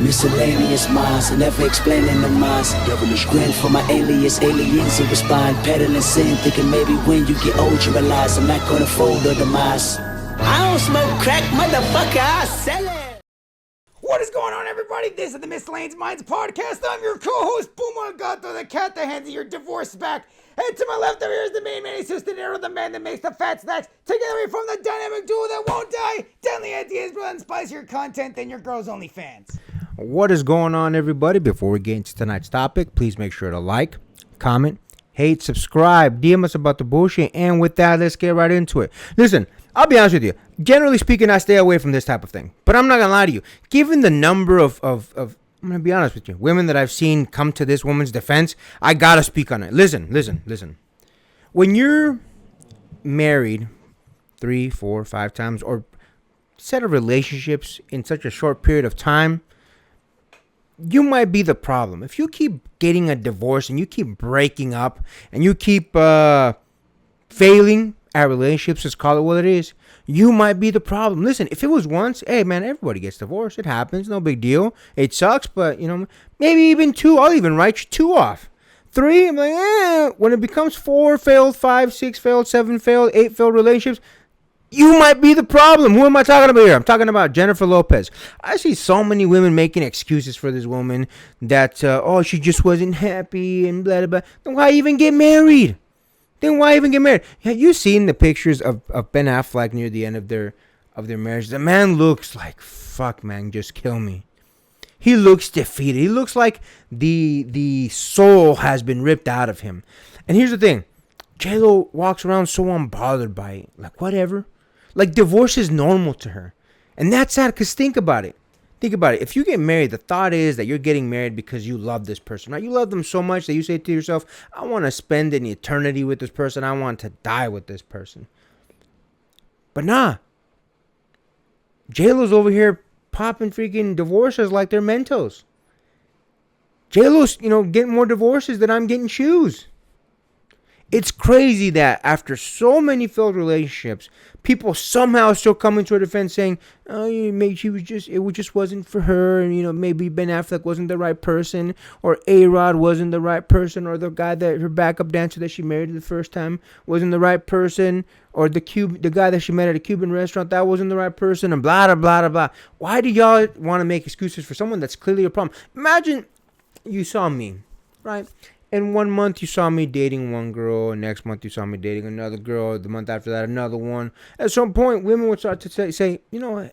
Miscellaneous minds, never explaining the minds. Devilish grin for my alias, aliens who respond. Peddling sin, thinking maybe when you get old you realize I'm not gonna fold or demise. I don't smoke crack, motherfucker, I sell it. What is going on, everybody? This is the Miscellaneous Minds podcast. I'm your co-host, Puma Gato, the cat that hands you your divorce back. And to my left over here is the main man, he's just the narrow, the man that makes the fat snacks. Together from the dynamic duo that won't die. Deadly ideas, brother, and spicier content than your girl's OnlyFans. What is going on, everybody? Before we get into tonight's topic, please make sure to like, comment, hate, subscribe, DM us about the bullshit, and with that, let's get right into it. Listen, I'll be honest with you. Generally speaking, I stay away from this type of thing. But I'm not going to lie to you. Given the number of I'm going to be honest with you, women that I've seen come to this woman's defense, I got to speak on it. Listen. When you're married 3, 4, 5 times, or set of relationships in such a short period of time, you might be the problem. If you keep getting a divorce and you keep breaking up and you keep failing at relationships, let's call it what it is, you might be the problem. Listen, if it was once, hey man, everybody gets divorced. It happens, no big deal. It sucks, but maybe even 2, I'll even write you 2 off. 3, I'm like, when it becomes 4 failed, 5, 6 failed, 7 failed, 8 failed relationships, you might be the problem. Who am I talking about here? I'm talking about Jennifer Lopez. I see so many women making excuses for this woman that, she just wasn't happy and blah, blah, blah. Then why even get married? Have you seen the pictures of Ben Affleck near the end of their marriage? The man looks like, fuck, man, just kill me. He looks defeated. He looks like the soul has been ripped out of him. And here's the thing. J-Lo walks around so unbothered by it. Like, whatever. Like, divorce is normal to her. And that's sad, because think about it. If you get married, the thought is that you're getting married because you love this person, right? You love them so much that you say to yourself, I want to spend an eternity with this person. I want to die with this person. But nah. J-Lo's over here popping freaking divorces like they're Mentos. J-Lo's, getting more divorces than I'm getting shoes. It's crazy that after so many failed relationships, people somehow still come into her defense saying, maybe it just wasn't for her, and maybe Ben Affleck wasn't the right person, or A-Rod wasn't the right person, or the guy that her backup dancer that she married the first time wasn't the right person, or the guy that she met at a Cuban restaurant, that wasn't the right person, and blah, blah, blah, blah. Why do y'all want to make excuses for someone that's clearly a problem? Imagine you saw me, right? And 1 month you saw me dating one girl, and next month you saw me dating another girl, the month after that another one. At some point, women would start to say,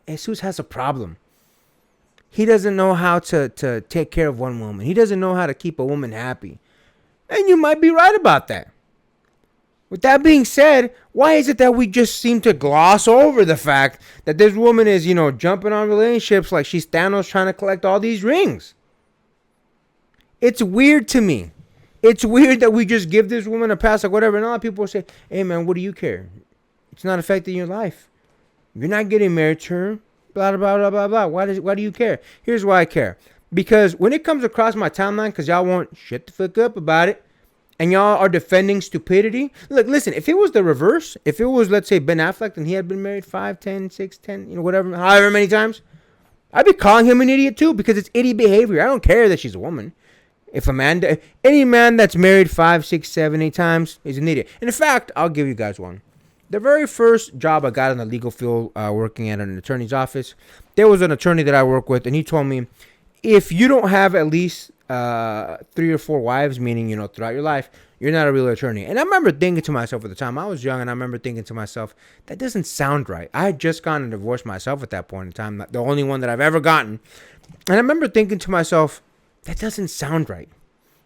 Jesus has a problem. He doesn't know how to take care of one woman. He doesn't know how to keep a woman happy. And you might be right about that. With that being said, why is it that we just seem to gloss over the fact that this woman is, jumping on relationships like she's Thanos trying to collect all these rings? It's weird to me. It's weird that we just give this woman a pass, like whatever. And a lot of people will say, hey, man, what do you care? It's not affecting your life. You're not getting married to her. Blah, blah, blah, blah, blah. Why do you care? Here's why I care. Because when it comes across my timeline, because y'all won't shut the fuck up about it, and y'all are defending stupidity. Look, listen, if it was the reverse, if it was, let's say, Ben Affleck, and he had been married 5, 10, 6, 10, whatever, however many times, I'd be calling him an idiot too, because it's idiot behavior. I don't care that she's a woman. If any man that's married 5, 6, 7, 8 times is an idiot. And in fact, I'll give you guys one. The very first job I got in the legal field, working at an attorney's office, there was an attorney that I work with, and he told me, if you don't have at least 3 or 4 wives, meaning, throughout your life, you're not a real attorney. And I remember thinking to myself at the time, I was young, and I remember thinking to myself, that doesn't sound right. I had just gotten a divorce myself at that point in time, the only one that I've ever gotten. And I remember thinking to myself, that doesn't sound right.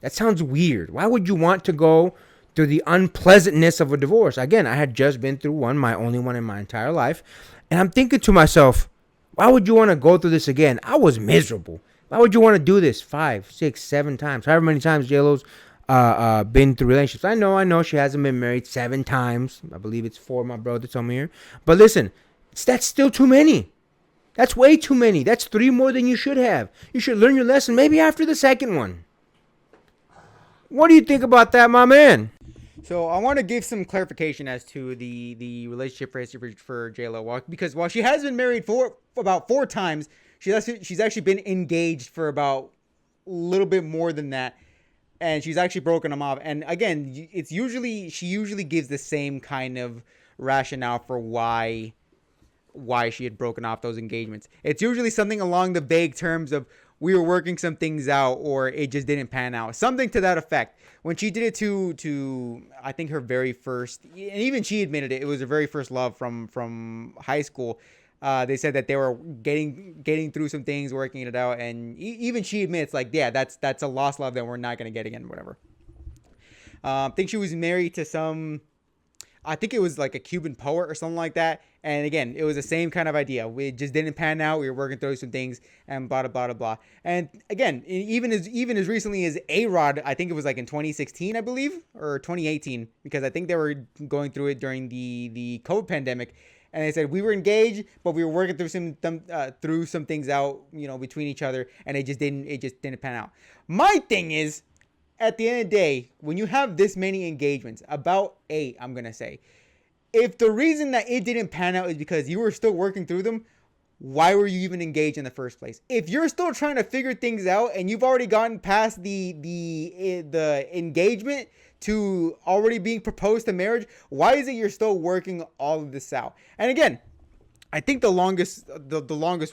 That sounds weird. Why would you want to go through the unpleasantness of a divorce? Again, I had just been through one, my only one in my entire life. And I'm thinking to myself, why would you want to go through this again? I was miserable. Why would you want to do this 5, 6, 7 times? However many times J-Lo's been through relationships. I know she hasn't been married 7 times. I believe it's 4, my brother told me here. But listen, that's still too many. That's way too many. That's 3 more than you should have. You should learn your lesson maybe after the second one. What do you think about that, my man? So I want to give some clarification as to the relationship for J-Lo, because while she has been married for about 4 times, she's actually been engaged for about a little bit more than that, and she's actually broken them off. And again, it's usually she usually gives the same kind of rationale for why she had broken off those engagements. It's usually something along the vague terms of we were working some things out, or it just didn't pan out. Something to that effect. When she did it to I think her very first, and even she admitted it was her very first love from high school. They said that they were getting through some things, working it out, and even she admits, like, yeah, that's a lost love that we're not gonna get again, whatever. I think she was married to some, I think it was like a Cuban poet or something like that. And again, it was the same kind of idea. We just didn't pan out. We were working through some things and blah, blah, blah, blah. And again, even as recently as A-Rod, I think it was like in 2016, I believe, or 2018, because I think they were going through it during the COVID pandemic. And they said we were engaged, but we were working through some things out, between each other, and it just didn't pan out. My thing is, at the end of the day, when you have this many engagements, about 8, I'm going to say, if the reason that it didn't pan out is because you were still working through them, why were you even engaged in the first place? If you're still trying to figure things out and you've already gotten past the engagement to already being proposed to marriage, why is it you're still working all of this out? And again, I think the longest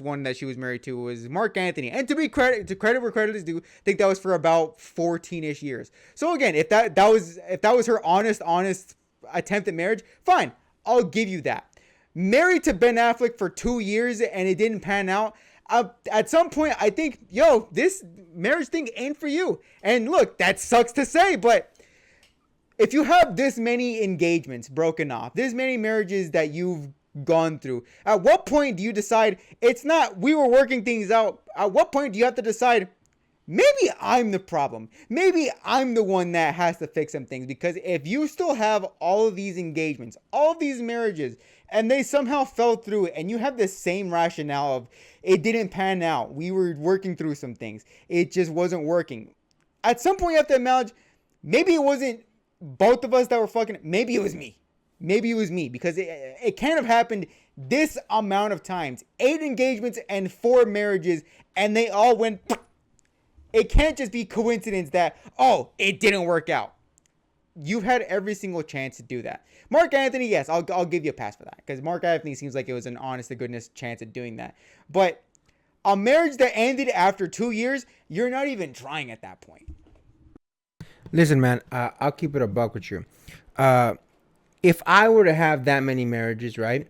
one that she was married to was Mark Anthony. And to credit where credit is due, I think that was for about 14-ish years. So again, if that was her honest attempt at marriage, fine, I'll give you that. Married to Ben Affleck for 2 years and it didn't pan out. At some point, I think, this marriage thing ain't for you. And look, that sucks to say, but if you have this many engagements broken off, this many marriages that you've gone through, at what point do you decide it's not we were working things out? At what point do you have to decide maybe I'm the problem? Maybe I'm the one that has to fix some things? Because if you still have all of these engagements, all of these marriages, and they somehow fell through, and you have the same rationale of it didn't pan out, we were working through some things, it just wasn't working. At some point you have to acknowledge maybe it wasn't both of us that were fucking, maybe it was me. Maybe it was me, because it can't have happened this amount of times. 8 engagements and 4 marriages, and they all went. It can't just be coincidence that, it didn't work out. You've had every single chance to do that. Mark Anthony, yes, I'll give you a pass for that, because Mark Anthony seems like it was an honest to goodness chance at doing that. But a marriage that ended after 2 years, you're not even trying at that point. Listen, man, I'll keep it a buck with you. If I were to have that many marriages, right,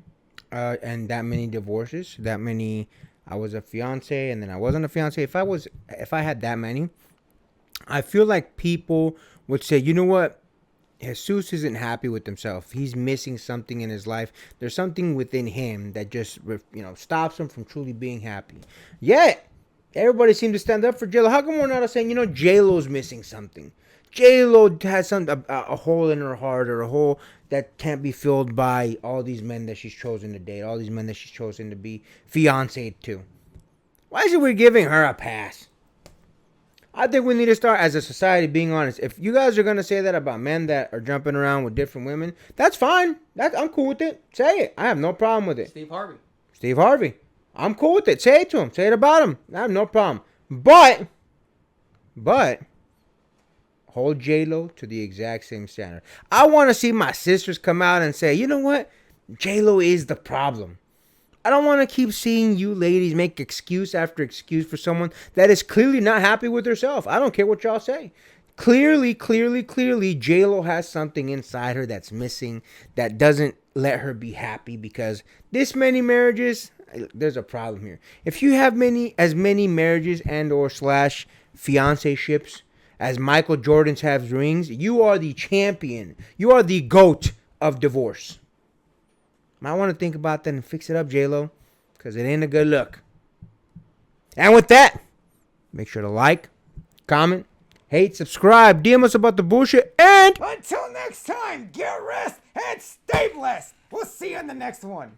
and that many divorces, that many, I was a fiance and then I wasn't a fiance. If I had that many, I feel like people would say, you know what, Jesus isn't happy with himself. He's missing something in his life. There's something within him that just, stops him from truly being happy. Yet, everybody seemed to stand up for J-Lo. How come we're not saying, J-Lo's missing something? J-Lo has a hole in her heart, or a hole that can't be filled by all these men that she's chosen to date, all these men that she's chosen to be fiancé to. Why is it we're giving her a pass? I think we need to start, as a society, being honest. If you guys are going to say that about men that are jumping around with different women, that's fine. I'm cool with it. Say it. I have no problem with it. Steve Harvey. I'm cool with it. Say it to him. Say it about him. I have no problem. But hold J-Lo to the exact same standard. I want to see my sisters come out and say, you know what? J-Lo is the problem. I don't want to keep seeing you ladies make excuse after excuse for someone that is clearly not happy with herself. I don't care what y'all say. Clearly, J-Lo has something inside her that's missing, that doesn't let her be happy, because this many marriages, there's a problem here. If you have as many marriages and or / fiancé-ships as Michael Jordan's have rings, you are the champion. You are the GOAT of divorce. Might want to think about that and fix it up, J-Lo, because it ain't a good look. And with that, make sure to like, comment, hate, subscribe, DM us about the bullshit, and Until next time, get rest and stay blessed. We'll see you in the next one.